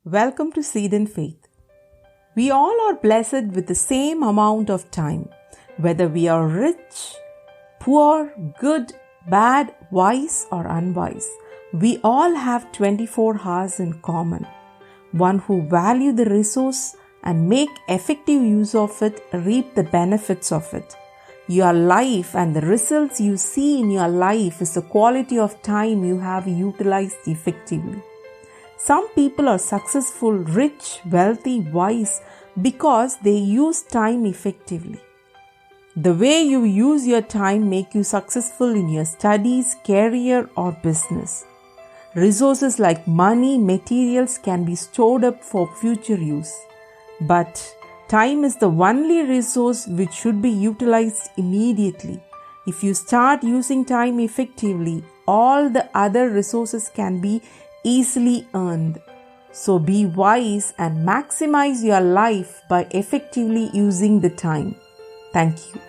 Welcome to Seed and Faith. We all are blessed with the same amount of time, whether we are rich, poor, good, bad, wise or unwise. We all have 24 hours in common. One who value the resource and make effective use of it reap the benefits of it. Your life and the results you see in your life is the quality of time you have utilized effectively. Some people are successful, rich, wealthy, wise because they use time effectively. The way you use your time make you successful in your studies, career or business. Resources like money, materials can be stored up for future use. But time is the only resource which should be utilized immediately. If you start using time effectively, all the other resources can be easily earned. So be wise and maximize your life by effectively using the time. Thank you.